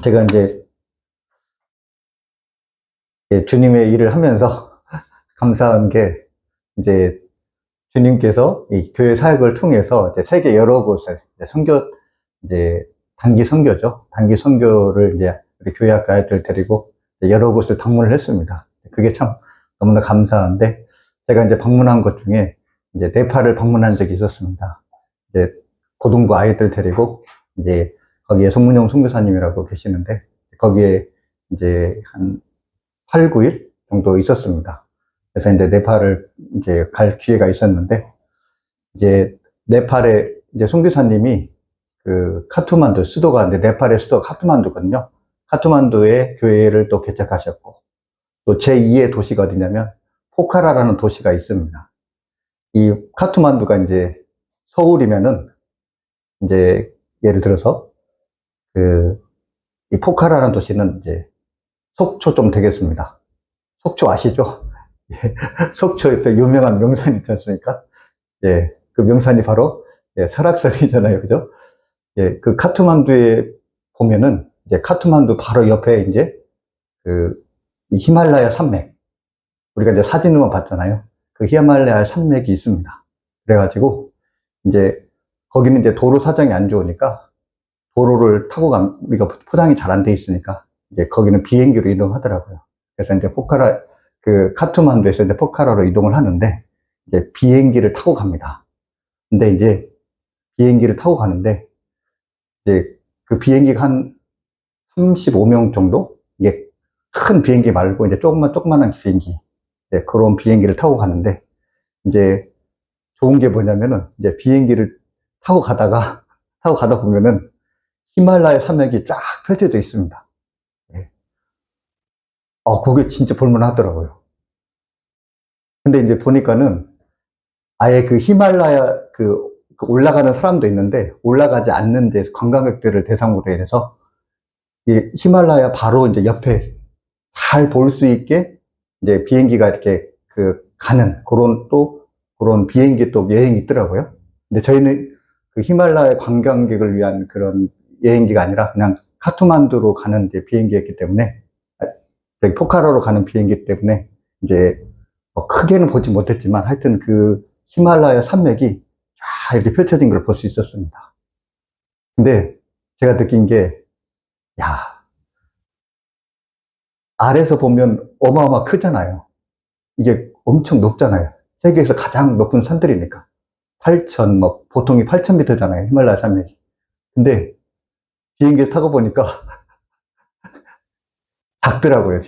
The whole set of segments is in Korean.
제가 이제 주님의 일을 하면서 감사한 게, 이제 주님께서 이 교회 사역을 통해서 이제 세계 여러 곳을 이제 단기 선교죠. 단기 선교를 이제 우리 교회 학교 아이들 데리고 여러 곳을 방문을 했습니다. 그게 참 너무나 감사한데, 제가 이제 방문한 것 중에 이제 네팔을 방문한 적이 있었습니다. 이제 고등부 아이들 데리고 이제 거기에 송문영 선교사님이라고 계시는데, 거기에 이제 한 8, 9일 정도 있었습니다. 그래서 이제 네팔을 이제 갈 기회가 있었는데, 이제 네팔에 이제 선교사님이 그 카트만두 수도가 이제 네팔의 수도가 카트만두거든요. 카트만두에 교회를 또 개척하셨고, 또 제2의 도시가 어디냐면 포카라라는 도시가 있습니다. 이 카트만두가 이제 서울이면은 이제 예를 들어서 이 포카라라는 도시는 이제 속초 좀 되겠습니다. 속초 아시죠? 예, 속초 옆에 유명한 명산이 있지 않습니까? 예, 그 명산이 바로 설악산이잖아요, 그죠? 예, 그 카트만두에 보면은 이제 카트만두 바로 옆에 이제 이 히말라야 산맥, 우리가 이제 사진으로만 봤잖아요. 그 히말라야 산맥이 있습니다. 그래가지고 이제 거기는 이제 도로 사정이 안 좋으니까 도로를 타고 우리가 포장이 잘 안 돼 있으니까 이제 거기는 비행기로 이동하더라고요. 그래서 이제 카트만두에서 이제 포카라로 이동을 하는데, 이제 비행기를 타고 갑니다. 근데 이제 비행기를 타고 가는데, 이제 그 비행기가 한 35명 정도? 이게 큰 비행기 말고 이제 조그만한 비행기. 그런 비행기를 타고 가는데, 이제 좋은 게 뭐냐면은, 이제 비행기를 타고 가다 보면은 히말라야 산맥이 쫙 펼쳐져 있습니다. 예. 그게 진짜 볼만 하더라고요. 근데 이제 보니까는 아예 그 히말라야 그 올라가는 사람도 있는데, 올라가지 않는 데 관광객들을 대상으로 해서 이 히말라야 바로 이제 옆에 잘 볼 수 있게 이제 비행기가 이렇게 가는 그런 비행기 또 여행이 있더라고요. 근데 저희는 그 히말라야 관광객을 위한 그런 여행기가 아니라 그냥 카트만두로 가는 이제 비행기였기 때문에, 포카라로 가는 비행기 때문에 이제 크게는 보지 못했지만 하여튼 그 히말라야 산맥이 쫙 이렇게 펼쳐진 걸 볼 수 있었습니다. 근데 제가 느낀 게, 야, 아래서 보면 어마어마 크잖아요. 이게 엄청 높잖아요. 세계에서 가장 높은 산들이니까. 보통이 8,000m잖아요. 히말라야 산맥이. 근데 비행기 타고 보니까 작더라고요.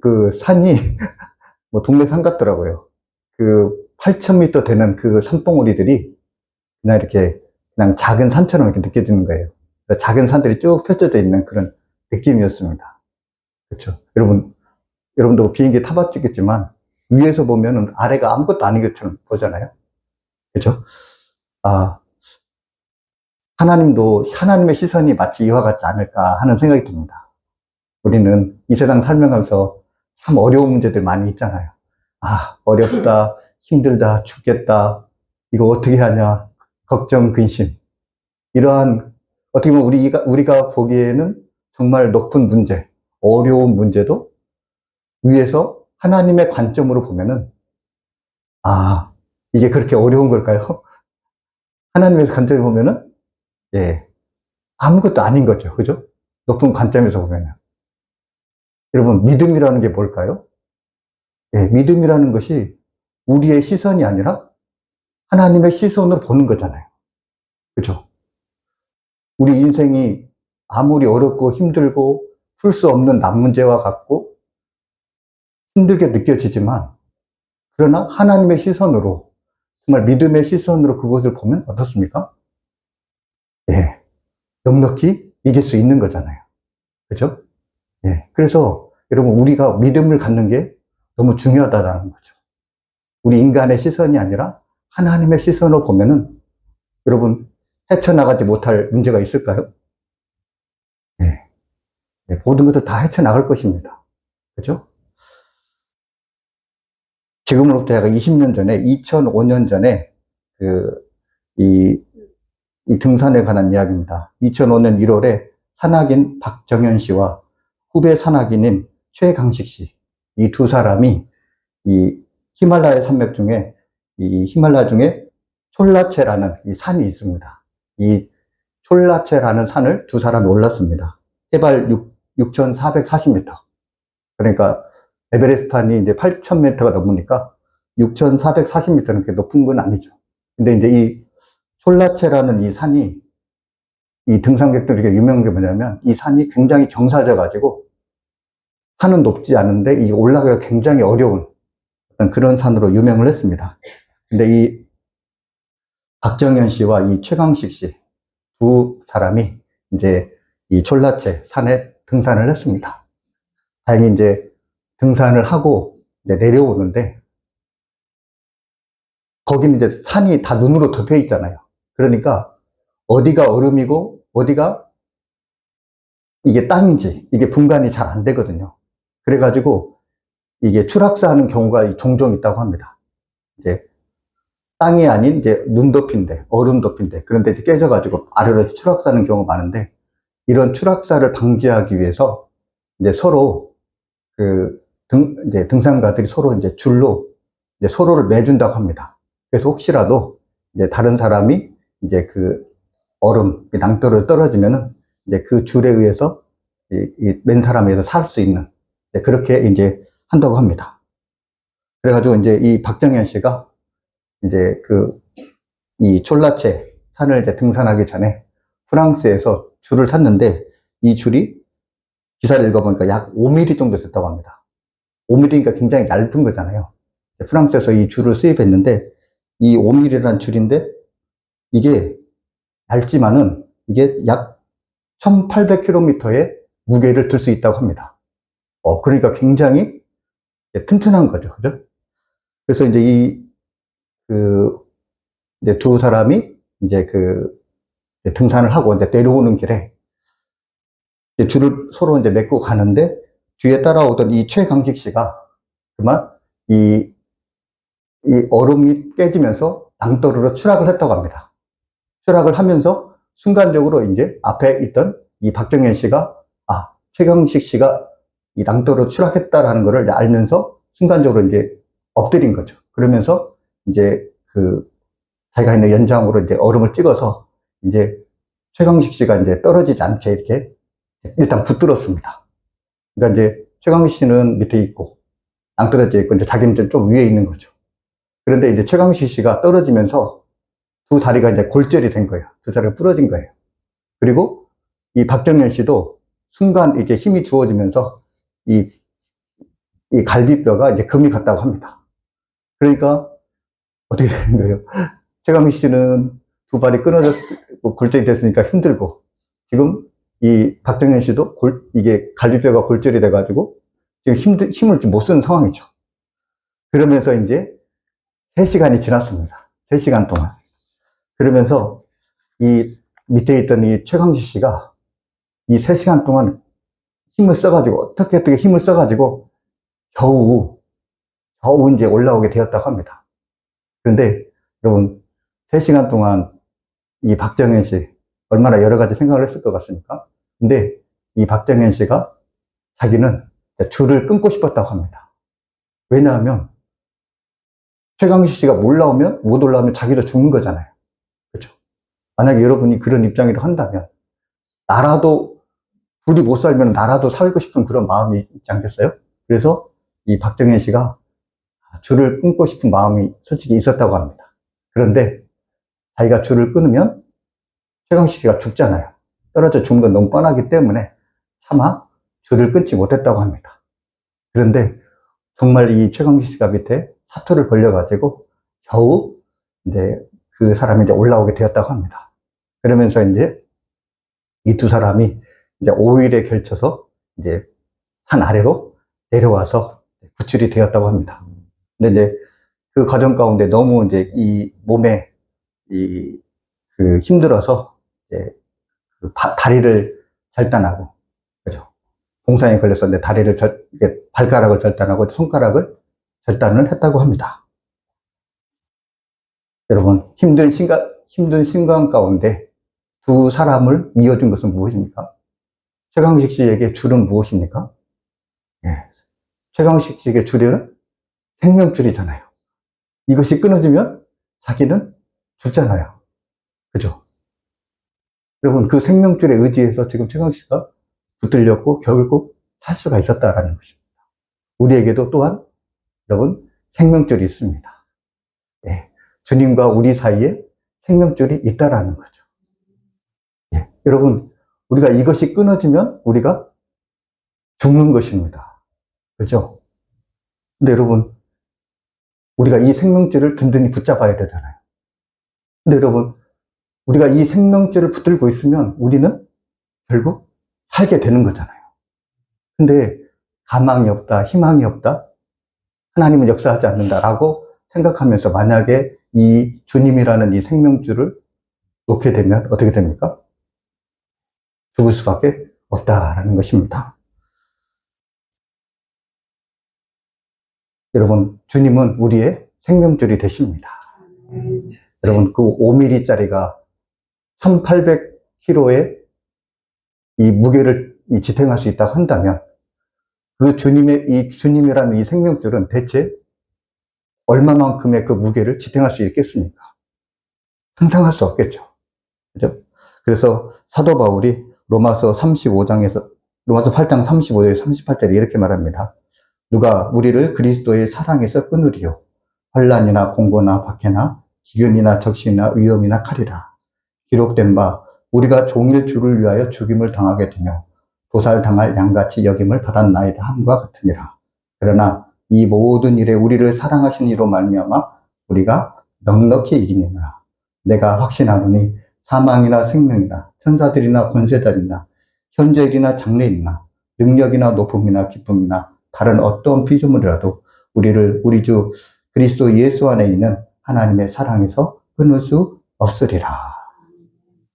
그 산이 뭐 동네 산 같더라고요. 그 8,000m 되는 그 산봉우리들이 그냥 이렇게 그냥 작은 산처럼 이렇게 느껴지는 거예요. 작은 산들이 쭉 펼쳐져 있는 그런 느낌이었습니다. 그렇죠. 여러분도 비행기 타봤겠지만 위에서 보면은 아래가 아무것도 아닌 것처럼 보잖아요. 그렇죠? 하나님의 시선이 마치 이와 같지 않을까 하는 생각이 듭니다. 우리는 이 세상 살면서 참 어려운 문제들 많이 있잖아요. 어렵다, 힘들다, 죽겠다, 이거 어떻게 하냐, 걱정, 근심. 이러한, 어떻게 보면 우리가 보기에는 정말 높은 문제, 어려운 문제도 위에서 하나님의 관점으로 보면은, 이게 그렇게 어려운 걸까요? 하나님의 관점에 보면은, 예, 아무것도 아닌 거죠. 그죠? 높은 관점에서 보면은. 여러분, 믿음이라는 게 뭘까요? 예, 믿음이라는 것이 우리의 시선이 아니라 하나님의 시선으로 보는 거잖아요. 그죠? 우리 인생이 아무리 어렵고 힘들고 풀 수 없는 난문제와 같고 힘들게 느껴지지만, 그러나 하나님의 시선으로, 정말 믿음의 시선으로 그것을 보면 어떻습니까? 예, 넉넉히 이길 수 있는 거잖아요. 그죠? 예, 그래서 여러분, 우리가 믿음을 갖는 게 너무 중요하다는 거죠. 우리 인간의 시선이 아니라 하나님의 시선으로 보면은, 여러분, 헤쳐나가지 못할 문제가 있을까요? 예, 모든 것들 다 헤쳐나갈 것입니다. 그죠? 지금으로부터 약간 20년 전에, 2005년 전에, 이 등산에 관한 이야기입니다. 2005년 1월에 산악인 박정현 씨와 후배 산악인인 최강식 씨, 이 두 사람이 이 히말라야 산맥 중에 이 히말라야 중에 촐라체라는 이 산이 있습니다. 이 촐라체라는 산을 두 사람이 올랐습니다. 해발 6,440m. 그러니까 에베레스트산이 이제 8,000m가 넘으니까 6,440m는 그렇게 높은 건 아니죠. 근데 이제 이 촐라체라는 이 산이 이 등산객들에게 유명한 게 뭐냐면 이 산이 굉장히 경사져 가지고 산은 높지 않은데 이 올라가기가 굉장히 어려운 그런 산으로 유명을 했습니다. 근데 이 박정현 씨와 이 최강식 씨 두 사람이 이제 이 촐라체 산에 등산을 했습니다. 다행히 이제 등산을 하고 이제 내려오는데 거기는 이제 산이 다 눈으로 덮여 있잖아요. 그러니까 어디가 얼음이고 어디가 이게 땅인지 이게 분간이 잘 안 되거든요. 그래가지고 이게 추락사하는 경우가 종종 있다고 합니다. 이제 땅이 아닌 이제 눈 덮인데 얼음 덮인데 그런데 이제 깨져가지고 아래로 추락사하는 경우가 많은데 이런 추락사를 방지하기 위해서 이제 서로 이제 등산가들이 서로 이제 줄로 이제 서로를 매준다고 합니다. 그래서 혹시라도 이제 다른 사람이 이제 그 얼음, 낭떠러지 떨어지면은 이제 그 줄에 의해서 맨 사람에서 살 수 있는 그렇게 이제 한다고 합니다. 그래가지고 이제 이 박정현 씨가 이제 이 촐라체 산을 이제 등산하기 전에 프랑스에서 줄을 샀는데 이 줄이 기사를 읽어보니까 약 5mm 정도 됐다고 합니다. 5mm니까 굉장히 얇은 거잖아요. 프랑스에서 이 줄을 수입했는데 이 5mm라는 줄인데 이게 얇지만은 이게 약 1800km의 무게를 들 수 있다고 합니다. 그러니까 굉장히 튼튼한 거죠. 그죠? 그래서 이제 이제 두 사람이 이제 등산을 하고 이제 내려오는 길에 이제 줄을 서로 이제 맺고 가는데 뒤에 따라오던 이 최강식 씨가 그만 이 얼음이 깨지면서 낭떠러지로 추락을 했다고 합니다. 추락을 하면서 순간적으로 이제 앞에 있던 이 박정현 씨가 최강식 씨가 이 낭떠러지로 추락했다라는 것을 알면서 순간적으로 이제 엎드린 거죠. 그러면서 이제 자기가 있는 연장으로 이제 얼음을 찍어서 이제 최강식 씨가 이제 떨어지지 않게 이렇게 일단 붙들었습니다. 그러니까 이제 최강식 씨는 밑에 있고 낭떠러지에 있고 이제 자기는 좀 위에 있는 거죠. 그런데 이제 최강식 씨가 떨어지면서 두 다리가 이제 골절이 된 거예요. 두 다리가 부러진 거예요. 그리고 이 박정현 씨도 순간 이렇게 힘이 주어지면서 이 갈비뼈가 이제 금이 갔다고 합니다. 그러니까 어떻게 되는 거예요? 최강식 씨는 두 발이 끊어졌고 골절이 됐으니까 힘들고 지금 이 박정현 씨도 이게 갈비뼈가 골절이 돼가지고 지금 힘을 못 쓰는 상황이죠. 그러면서 이제 3시간이 지났습니다. 3시간 동안. 그러면서 이 밑에 있던 이 최강식 씨가 이 3시간 동안 힘을 써가지고 어떻게 힘을 써가지고 겨우 이제 올라오게 되었다고 합니다. 그런데 여러분 3시간 동안 이 박정현 씨 얼마나 여러 가지 생각을 했을 것 같습니까? 근데 이 박정현 씨가 자기는 줄을 끊고 싶었다고 합니다. 왜냐하면 최강식 씨가 못 올라오면 자기도 죽는 거잖아요. 그렇죠? 만약에 여러분이 그런 입장으로 한다면 나라도 둘이 못 살면 나라도 살고 싶은 그런 마음이 있지 않겠어요? 그래서 이 박정현 씨가 줄을 끊고 싶은 마음이 솔직히 있었다고 합니다. 그런데 자기가 줄을 끊으면 최강식 씨가 죽잖아요. 떨어져 죽는 건 너무 뻔하기 때문에 차마 줄을 끊지 못했다고 합니다. 그런데 정말 이 최강식 씨가 밑에 사투를 벌려가지고 겨우 이제 그 사람이 이제 올라오게 되었다고 합니다. 그러면서 이제 이 두 사람이 이제 5일에 걸쳐서 이제 산 아래로 내려와서 구출이 되었다고 합니다. 근데 이제 그 과정 가운데 너무 이제 이 몸에 힘들어서 이제 다리를 절단하고, 그죠? 공상에 걸렸었는데 발가락을 절단하고 손가락을 절단을 했다고 합니다. 여러분, 힘든 순간 가운데 두 사람을 이어준 것은 무엇입니까? 최강식 씨에게 줄은 무엇입니까? 예. 최강식 씨에게 줄은 생명줄이잖아요. 이것이 끊어지면 자기는 죽잖아요. 그죠? 여러분, 그 생명줄에 의지해서 지금 최강식 씨가 붙들렸고 결국 살 수가 있었다라는 것입니다. 우리에게도 또한 여러분 생명줄이 있습니다. 예. 주님과 우리 사이에 생명줄이 있다라는 거죠. 예. 여러분, 우리가 이것이 끊어지면 우리가 죽는 것입니다. 그죠? 근데 여러분, 우리가 이 생명줄을 든든히 붙잡아야 되잖아요. 근데 여러분, 우리가 이 생명줄을 붙들고 있으면 우리는 결국 살게 되는 거잖아요. 근데 가망이 없다, 희망이 없다, 하나님은 역사하지 않는다라고 생각하면서 만약에 이 주님이라는 이 생명줄을 놓게 되면 어떻게 됩니까? 죽을 수밖에 없다라는 것입니다. 여러분, 주님은 우리의 생명줄이 되십니다. 여러분, 그 5mm짜리가 1800kg의 이 무게를 지탱할 수 있다고 한다면 그 이 주님이라는 이 생명줄은 대체 얼마만큼의 그 무게를 지탱할 수 있겠습니까? 상상할 수 없겠죠. 그죠? 그래서 사도 바울이 로마서 8장 35절에 38절에 이렇게 말합니다. 누가 우리를 그리스도의 사랑에서 끊으리요. 환난이나 공고나 박해나 기근이나 적신이나 위험이나 칼이라. 기록된 바 우리가 종일 주를 위하여 죽임을 당하게 되며 도살당할 양같이 여김을 받았나이다 함과 같으니라. 그러나 이 모든 일에 우리를 사랑하신 이로 말미암아 우리가 넉넉히 이기느니라. 내가 확신하노니 사망이나 생명이나 천사들이나 권세자들이나 현재일이나 장래일이나 능력이나 높음이나 기쁨이나 다른 어떤 피조물이라도 우리를 우리 주 그리스도 예수 안에 있는 하나님의 사랑에서 끊을 수 없으리라.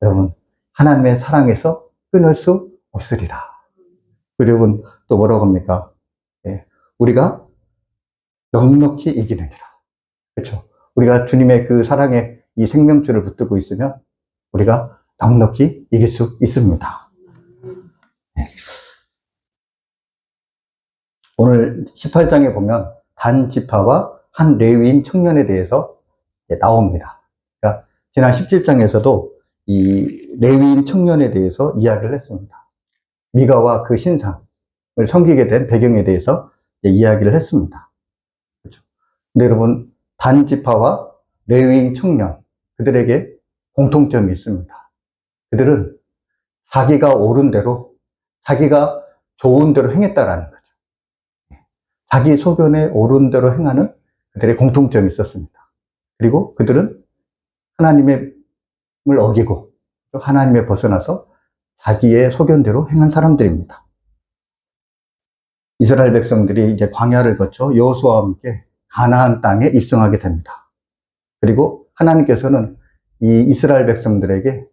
여러분, 하나님의 사랑에서 끊을 수 없으리라. 여러분, 또 뭐라고 합니까? 예, 우리가 넉넉히 이기느니라. 그렇죠? 우리가 주님의 그 사랑에 이 생명줄을 붙들고 있으면 우리가 넉넉히 이길 수 있습니다. 예. 오늘 18장에 보면 단 지파와 한 레위인 청년에 대해서 나옵니다. 그러니까 지난 17장에서도 이 레위인 청년에 대해서 이야기를 했습니다. 미가와 그 신상을 섬기게 된 배경에 대해서 이야기를 했습니다. 그렇죠? 근데 여러분, 단 지파와 레위인 청년, 그들에게 공통점이 있습니다. 그들은 자기가 옳은 대로, 자기가 좋은 대로 행했다라는 거죠. 자기 소견에 옳은 대로 행하는 그들의 공통점이 있었습니다. 그리고 그들은 하나님을 어기고 하나님에 벗어나서 자기의 소견대로 행한 사람들입니다. 이스라엘 백성들이 이제 광야를 거쳐 여호수아와 함께 가나안 땅에 입성하게 됩니다. 그리고 하나님께서는 이 이스라엘 백성들에게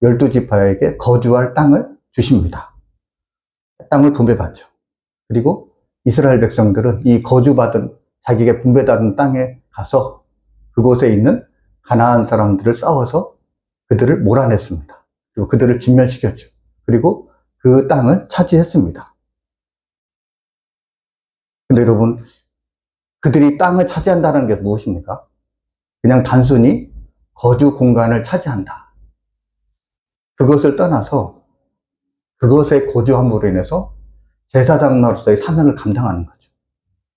12지파에게 거주할 땅을 주십니다. 땅을 분배받죠. 그리고 이스라엘 백성들은 이 거주받은 자기에게 분배받은 땅에 가서 그곳에 있는 가나안 사람들을 싸워서 그들을 몰아냈습니다. 그리고 그들을 진멸시켰죠. 그리고 그 땅을 차지했습니다. 근데 여러분, 그들이 땅을 차지한다는 게 무엇입니까? 그냥 단순히 거주 공간을 차지한다. 그것을 떠나서 그것에 거주함으로 인해서 제사장으로서의 사명을 감당하는 거죠.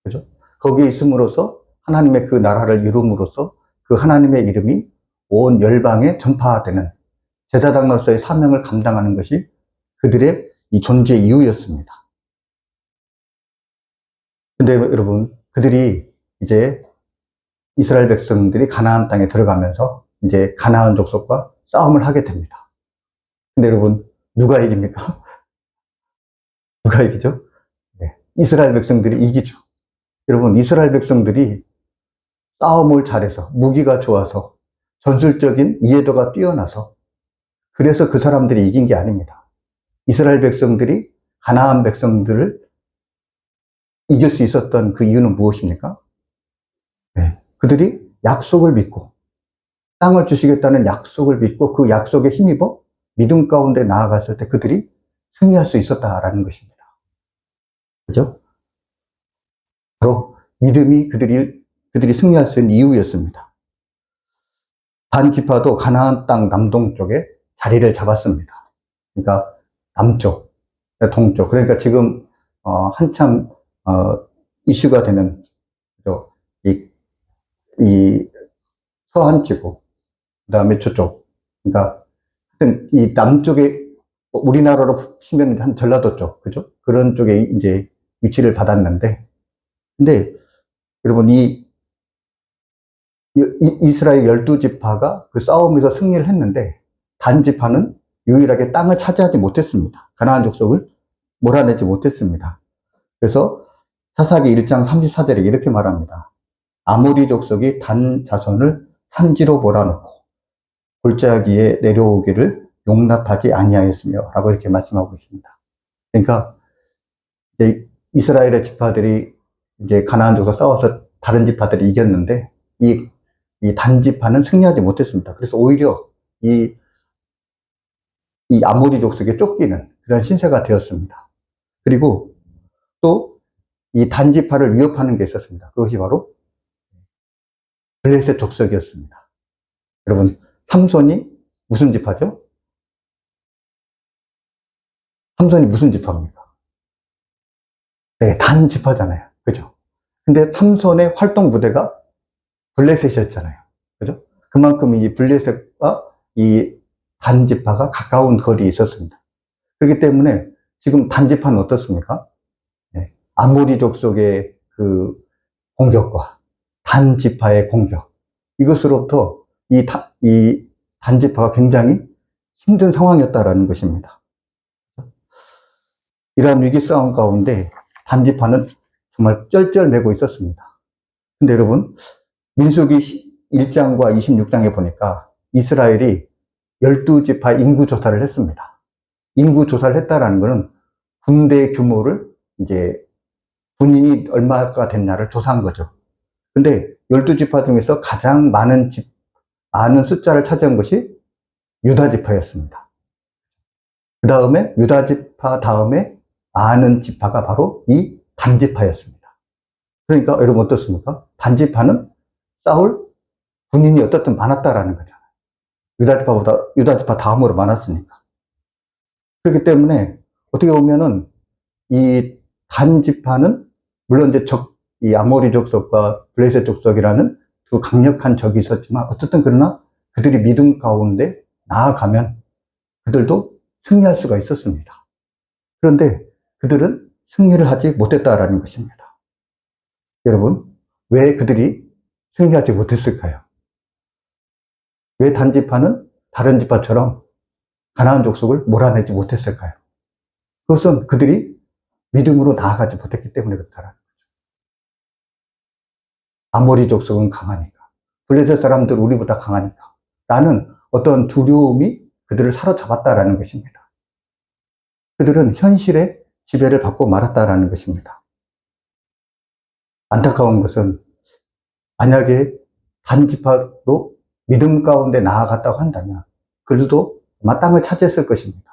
그죠? 거기에 있음으로써 하나님의 그 나라를 이룸으로써 그 하나님의 이름이 온 열방에 전파되는 제사장으로서의 사명을 감당하는 것이 그들의 이 존재 이유였습니다. 근데 여러분, 그들이 이제 이스라엘 백성들이 가나안 땅에 들어가면서 이제 가나안 족속과 싸움을 하게 됩니다. 근데 여러분, 누가 이깁니까? 누가 이기죠? 네, 이스라엘 백성들이 이기죠. 여러분, 이스라엘 백성들이 싸움을 잘해서, 무기가 좋아서, 전술적인 이해도가 뛰어나서, 그래서 그 사람들이 이긴 게 아닙니다. 이스라엘 백성들이 가나안 백성들을 이길 수 있었던 그 이유는 무엇입니까? 네, 그들이 약속을 믿고, 땅을 주시겠다는 약속을 믿고 그 약속에 힘입어 믿음 가운데 나아갔을 때 그들이 승리할 수 있었다라는 것입니다. 그죠? 바로 믿음이 그들이 승리할 수 있는 이유였습니다. 단 지파도 가나안 땅 남동쪽에 자리를 잡았습니다. 그러니까 남쪽, 동쪽. 그러니까 지금 한참 이슈가 되는 이, 이 서한 지구, 그다음에 저쪽. 그러니까 하여튼 이 남쪽에 우리나라로 치면 한 전라도 쪽, 그죠? 그런 쪽에 이제 위치를 받았는데, 근데 여러분 이스라엘 12지파가 그 싸움에서 승리를 했는데 단 지파는 유일하게 땅을 차지하지 못했습니다. 가나안 족속을 몰아내지 못했습니다. 그래서 사사기 1장 34절에 이렇게 말합니다. 아모리 족속이 단 자손을 산지로 몰아넣고 골짜기에 내려오기를 용납하지 아니하였으며 라고 이렇게 말씀하고 있습니다. 그러니까 이제 이스라엘의 지파들이 이제 가나안 족속 싸워서 다른 지파들이 이겼는데 이 단지파는 승리하지 못했습니다. 그래서 오히려 이 아모리 족속에 쫓기는 그런 신세가 되었습니다. 그리고 또 이 단지파를 위협하는 게 있었습니다. 그것이 바로 블레셋 족속이었습니다. 여러분, 삼손이 무슨 지파죠? 삼손이 무슨 지파입니까? 네, 단 지파잖아요. 그죠? 근데 삼손의 활동 무대가 블레셋이었잖아요. 그죠? 그만큼 이 블레셋과 이 단지파가 가까운 거리에 있었습니다. 그렇기 때문에 지금 단지파는 어떻습니까? 네, 아모리 족속의 그 공격과 단지파의 공격, 이것으로부터 이 단지파가 굉장히 힘든 상황이었다라는 것입니다. 이러한 위기 상황 가운데 단지파는 정말 쩔쩔매고 있었습니다. 근데 여러분, 민수기 1장과 26장에 보니까 이스라엘이 12지파 인구 조사를 했습니다. 인구 조사를 했다라는 것은 군대 규모를 이제 군인이 얼마가 됐냐를 조사한 거죠. 근데 12지파 중에서 가장 많은 숫자를 차지한 것이 유다지파였습니다. 그 다음에 유다지파 다음에 많은 지파가 바로 이 단지파였습니다. 그러니까 여러분 어떻습니까? 단지파는 싸울 군인이 어떻든 많았다라는 거잖아요. 유다지파 다음으로 많았으니까. 그렇기 때문에 어떻게 보면은 이 단지파는 물론 이제 이 아모리 족속과 블레셋 족속이라는 두 강력한 적이 있었지만 어쨌든 그러나 그들이 믿음 가운데 나아가면 그들도 승리할 수가 있었습니다. 그런데 그들은 승리를 하지 못했다라는 것입니다. 여러분, 왜 그들이 승리하지 못했을까요? 왜 단지파는 다른 지파처럼 가나안 족속을 몰아내지 못했을까요? 그것은 그들이 믿음으로 나아가지 못했기 때문에 그렇다라는 거죠. 아모리 족속은 강하니까, 블레셋 사람들 우리보다 강하니까 라는 어떤 두려움이 그들을 사로잡았다라는 것입니다. 그들은 현실의 지배를 받고 말았다라는 것입니다. 안타까운 것은 만약에 단지파도 믿음 가운데 나아갔다고 한다면 그들도 아마 땅을 차지했을 것입니다.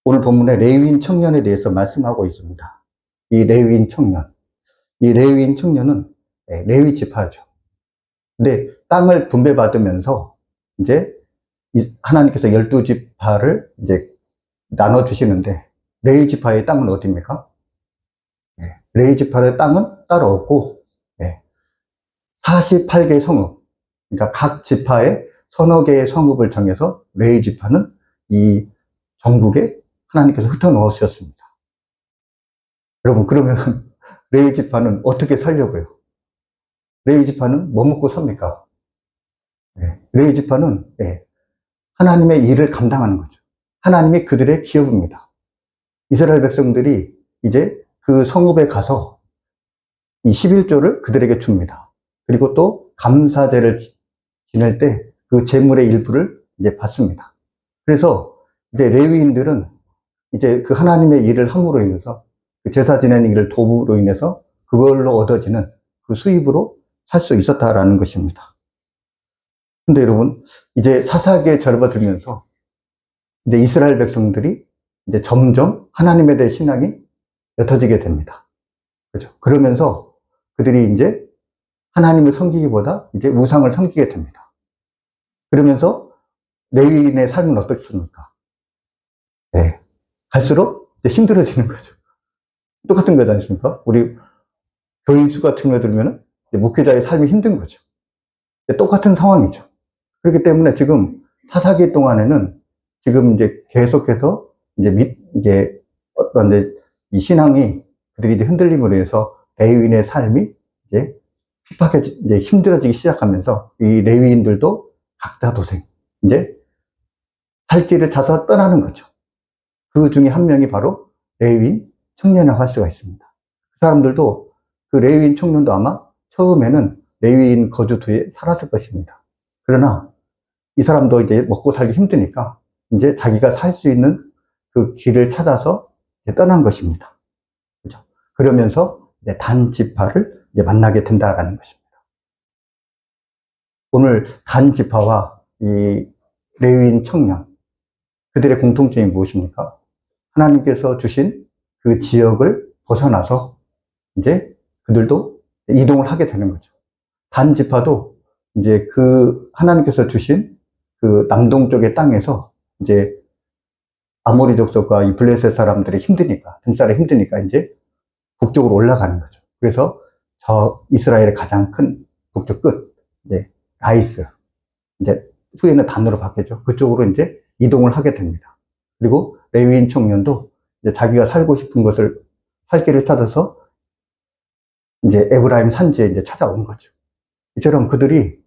오늘 본문에 레위인 청년에 대해서 말씀하고 있습니다. 이 레위인 청년은 레위 지파죠. 근데 땅을 분배받으면서 이제 하나님께서 12지파를 이제 나눠주시는데 레위 지파의 땅은 어디입니까? 레위 지파의 땅은 따로 없고 48개 성읍, 그러니까 각 지파에 서너 개의 성읍을 정해서 레위 지파는 이 전국에 하나님께서 흩어놓으셨습니다. 여러분, 그러면 레위 지파는 어떻게 살려고요? 레위 지파는 뭐 먹고 삽니까? 레위 지파는 하나님의 일을 감당하는 거죠. 하나님이 그들의 기업입니다. 이스라엘 백성들이 이제 그 성읍에 가서 이 11조를 그들에게 줍니다. 그리고 또 감사제를 지낼 때 그 재물의 일부를 이제 받습니다. 그래서 이제 레위인들은 이제 그 하나님의 일을 함으로 인해서 그 제사 지내는 일을 도움으로 인해서 그걸로 얻어지는 그 수입으로 살 수 있었다라는 것입니다. 근데 여러분, 이제 사사기에 접어들면서 이제 이스라엘 백성들이 이제 점점 하나님에 대해 신앙이 옅어지게 됩니다. 그죠? 그러면서 그들이 이제 하나님을 섬기기보다 이제 우상을 섬기게 됩니다. 그러면서 레위인의 삶은 어떻습니까? 네. 갈수록 이제 힘들어지는 거죠. 똑같은 거지 않습니까? 우리 교인 수가 줄어들면 목회자의 삶이 힘든 거죠. 똑같은 상황이죠. 그렇기 때문에 지금 사사기 동안에는 지금 이제 계속해서 이제 어떤 이 신앙이 그들이 이제 흔들림으로 해서 레위인의 삶이 이제 이제 힘들어지기 시작하면서 이 레위인들도 각자 도생, 이제 살 길을 찾아 떠나는 거죠. 그 중에 한 명이 바로 레위인 청년이라고 할 수가 있습니다. 그 사람들도 그 레위인 청년도 아마 처음에는 레위인 거주지에 살았을 것입니다. 그러나 이 사람도 이제 먹고 살기 힘드니까 이제 자기가 살 수 있는 그 길을 찾아서 떠난 것입니다. 그렇죠? 그러면서 이제 단 지파를 이제 만나게 된다라는 것입니다. 오늘 단 지파와 이 레위인 청년, 그들의 공통점이 무엇입니까? 하나님께서 주신 그 지역을 벗어나서 이제 그들도 이동을 하게 되는 거죠. 단 지파도 이제 그 하나님께서 주신 그 남동쪽의 땅에서 이제 아모리 족속과 이 블레셋 사람들이 힘드니까, 등살이 힘드니까 이제 북쪽으로 올라가는 거죠. 그래서 저 이스라엘의 가장 큰 북쪽 끝, 이제 라이스, 이제 후에는 단으로 바뀌죠. 그쪽으로 이제 이동을 하게 됩니다. 그리고 레위인 청년도 이제 자기가 살고 싶은 것을 살 길을 찾아서 이제 에브라임 산지에 이제 찾아온 거죠. 이처럼 그들이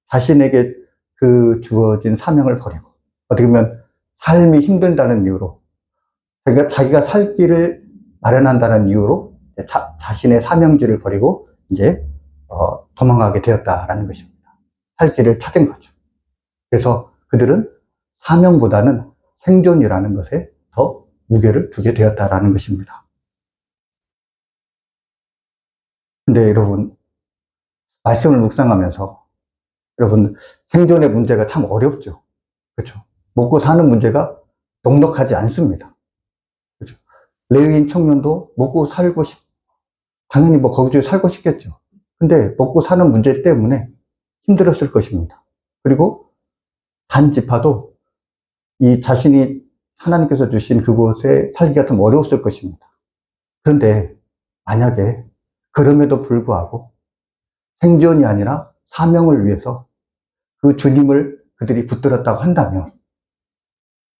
자신에게 그 주어진 사명을 버리고, 어떻게 보면 삶이 힘들다는 이유로, 자기가 살 길을 마련한다는 이유로 자신의 사명지를 버리고 이제 도망가게 되었다라는 것입니다. 살 길을 찾은 거죠. 그래서 그들은 사명보다는 생존이라는 것에 더 무게를 두게 되었다라는 것입니다. 근데 여러분, 말씀을 묵상하면서 여러분, 생존의 문제가 참 어렵죠. 그렇죠? 먹고 사는 문제가 넉넉하지 않습니다. 그렇죠? 레위인 청년도 먹고 살고 당연히 뭐 거기에 살고 싶겠죠. 근데 먹고 사는 문제 때문에 힘들었을 것입니다. 그리고 단 지파도 이 자신이 하나님께서 주신 그곳에 살기가 좀 어려웠을 것입니다. 그런데 만약에 그럼에도 불구하고 생존이 아니라 사명을 위해서 그 주님을 그들이 붙들었다고 한다면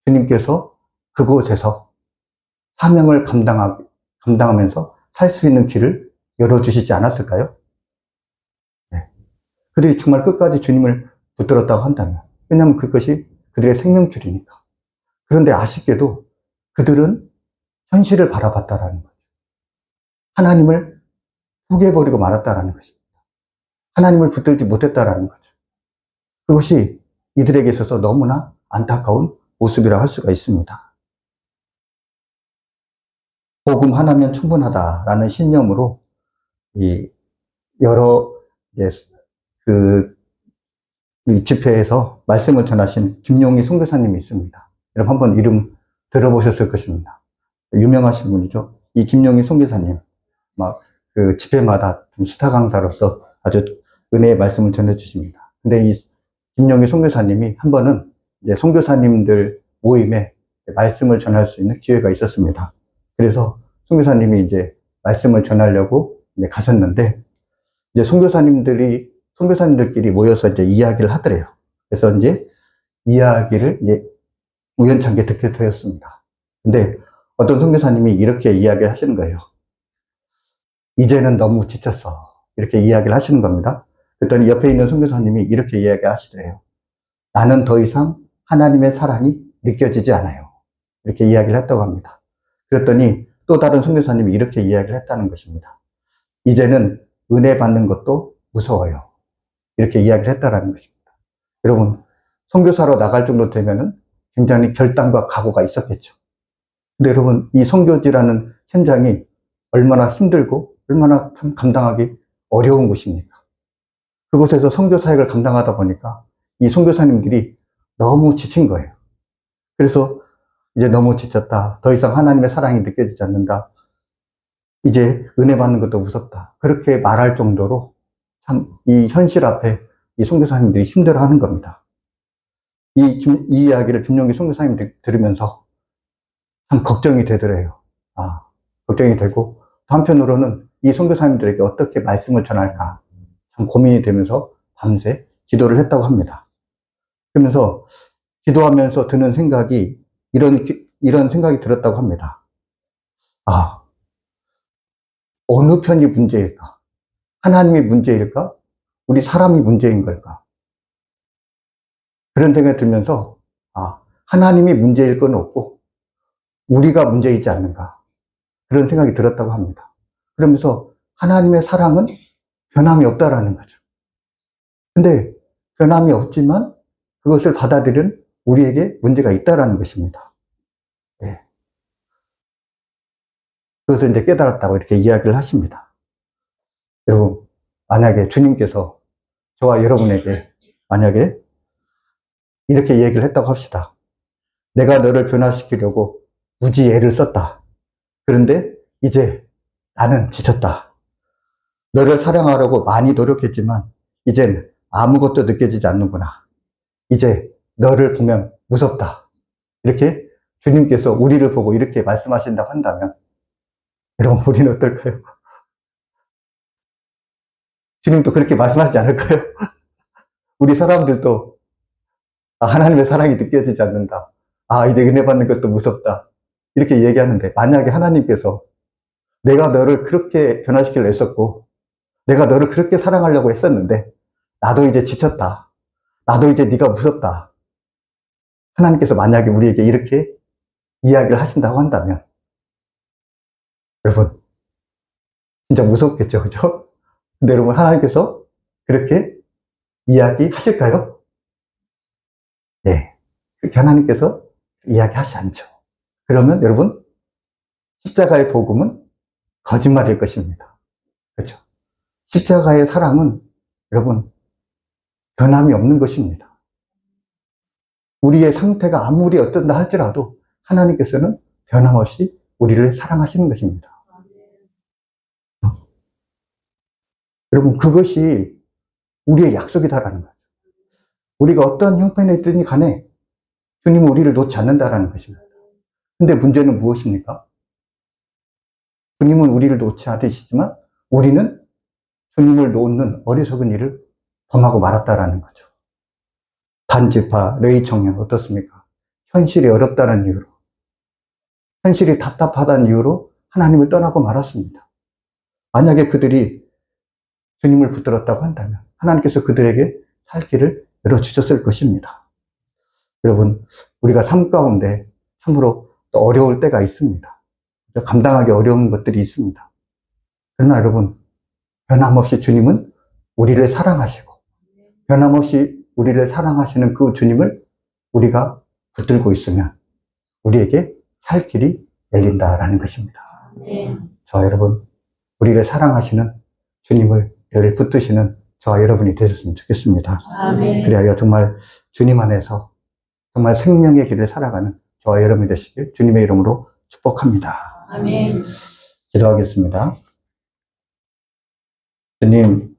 주님께서 그곳에서 사명을 감당하면서 살 수 있는 길을 열어주시지 않았을까요? 네. 그들이 정말 끝까지 주님을 붙들었다고 한다면, 왜냐하면 그것이 그들의 생명줄이니까. 그런데 아쉽게도 그들은 현실을 바라봤다라는 거죠. 하나님을 포기해버리고 말았다라는 것입니다. 하나님을 붙들지 못했다라는 거죠. 그것이 이들에게 있어서 너무나 안타까운 모습이라 할 수가 있습니다. 복음 하나면 충분하다라는 신념으로 이 여러 그 집회에서 말씀을 전하신 김용희 선교사님이 있습니다. 여러분 한번 이름 들어보셨을 것입니다. 유명하신 분이죠. 이 김용희 선교사님, 막 그 집회마다 좀 스타 강사로서 아주 은혜의 말씀을 전해 주십니다. 근데 이 김용희 선교사님이 한 번은 이제 선교사님들 모임에 말씀을 전할 수 있는 기회가 있었습니다. 그래서 선교사님이 이제 말씀을 전하려고 이제 가셨는데, 이제 선교사님들끼리 모여서 이제 이야기를 하더래요. 그래서 이제 이야기를 이제 우연찮게 듣게 되었습니다. 근데 어떤 선교사님이 이렇게 이야기를 하시는 거예요. 이제는 너무 지쳤어. 이렇게 이야기를 하시는 겁니다. 그랬더니 옆에 있는 선교사님이 이렇게 이야기 하시더래요. 나는 더 이상 하나님의 사랑이 느껴지지 않아요. 이렇게 이야기를 했다고 합니다. 그랬더니 또 다른 선교사님이 이렇게 이야기를 했다는 것입니다. 이제는 은혜 받는 것도 무서워요. 이렇게 이야기를 했다는 것입니다. 여러분, 선교사로 나갈 정도 되면은 굉장히 결단과 각오가 있었겠죠. 근데 여러분, 이 선교지라는 현장이 얼마나 힘들고 얼마나 감당하기 어려운 곳입니까? 그곳에서 선교 사역을 감당하다 보니까 이 선교사님들이 너무 지친 거예요. 그래서 이제 너무 지쳤다. 더 이상 하나님의 사랑이 느껴지지 않는다. 이제 은혜 받는 것도 무섭다. 그렇게 말할 정도로 참 이 현실 앞에 이 선교사님들이 힘들어하는 겁니다. 이 이야기를 김용기 선교사님 들으면서 참 걱정이 되더래요. 걱정이 되고, 한편으로는 이 선교사님들에게 어떻게 말씀을 전할까 참 고민이 되면서 밤새 기도를 했다고 합니다. 그러면서 기도하면서 드는 생각이 이런 생각이 들었다고 합니다. 어느 편이 문제일까? 하나님이 문제일까? 우리 사람이 문제인 걸까? 그런 생각이 들면서 하나님이 문제일 건 없고 우리가 문제이지 않는가? 그런 생각이 들었다고 합니다. 그러면서 하나님의 사랑은 변함이 없다라는 거죠. 근데 변함이 없지만 그것을 받아들이는 우리에게 문제가 있다라는 것입니다. 네. 그것을 이제 깨달았다고 이렇게 이야기를 하십니다. 여러분, 만약에 주님께서 저와 여러분에게 만약에 이렇게 얘기를 했다고 합시다. 내가 너를 변화시키려고 무지 애를 썼다. 그런데 이제 나는 지쳤다. 너를 사랑하려고 많이 노력했지만 이젠 아무것도 느껴지지 않는구나. 이제 너를 보면 무섭다. 이렇게 주님께서 우리를 보고 이렇게 말씀하신다고 한다면 여러분, 우리는 어떨까요? 주님도 그렇게 말씀하지 않을까요? 우리 사람들도 하나님의 사랑이 느껴지지 않는다. 이제 은혜 받는 것도 무섭다. 이렇게 얘기하는데, 만약에 하나님께서 내가 너를 그렇게 변화시키려 했었고 내가 너를 그렇게 사랑하려고 했었는데 나도 이제 지쳤다. 나도 이제 네가 무섭다. 하나님께서 만약에 우리에게 이렇게 이야기를 하신다고 한다면 여러분, 진짜 무섭겠죠, 그죠? 근데 여러분, 하나님께서 그렇게 이야기하실까요? 네, 그렇게 하나님께서 이야기하시지 않죠. 그러면 여러분, 십자가의 복음은 거짓말일 것입니다. 그렇죠? 십자가의 사랑은 여러분, 변함이 없는 것입니다. 우리의 상태가 아무리 어떤다 할지라도 하나님께서는 변함없이 우리를 사랑하시는 것입니다. 여러분, 그것이 우리의 약속이다라는 거죠. 우리가 어떤 형편에 있든지 간에 주님은 우리를 놓지 않는다라는 것입니다. 근데 문제는 무엇입니까? 주님은 우리를 놓지 않으시지만 우리는 주님을 놓는 어리석은 일을 범하고 말았다라는 거죠. 단지파, 레이 청년 어떻습니까? 현실이 어렵다는 이유로, 현실이 답답하다는 이유로 하나님을 떠나고 말았습니다. 만약에 그들이 주님을 붙들었다고 한다면 하나님께서 그들에게 살 길을 열어주셨을 것입니다. 여러분, 우리가 삶 가운데 참으로 또 어려울 때가 있습니다. 감당하기 어려운 것들이 있습니다. 그러나 여러분, 변함없이 주님은 우리를 사랑하시고 변함없이 우리를 사랑하시는 그 주님을 우리가 붙들고 있으면 우리에게 살 길이 열린다라는 것입니다. 저와 여러분, 우리를 사랑하시는 주님을 늘 붙드시는 저와 여러분이 되셨으면 좋겠습니다. 아멘. 그리하여 정말 주님 안에서 정말 생명의 길을 살아가는 저와 여러분이 되시길 주님의 이름으로 축복합니다. 아멘. 기도하겠습니다. 주님,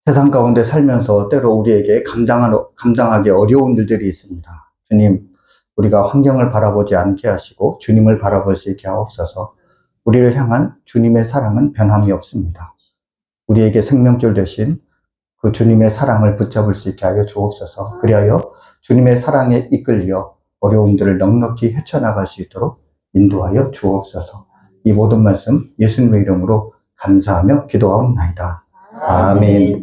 세상 가운데 살면서 때로 우리에게 감당하기 어려운 일들이 있습니다. 주님, 우리가 환경을 바라보지 않게 하시고 주님을 바라볼 수 있게 하옵소서. 우리를 향한 주님의 사랑은 변함이 없습니다. 우리에게 생명줄 되신 그 주님의 사랑을 붙잡을 수 있게 하여 주옵소서. 그리하여 주님의 사랑에 이끌려 어려움들을 넉넉히 헤쳐나갈 수 있도록 인도하여 주옵소서. 이 모든 말씀 예수님의 이름으로 감사하며 기도하옵나이다. 아멘.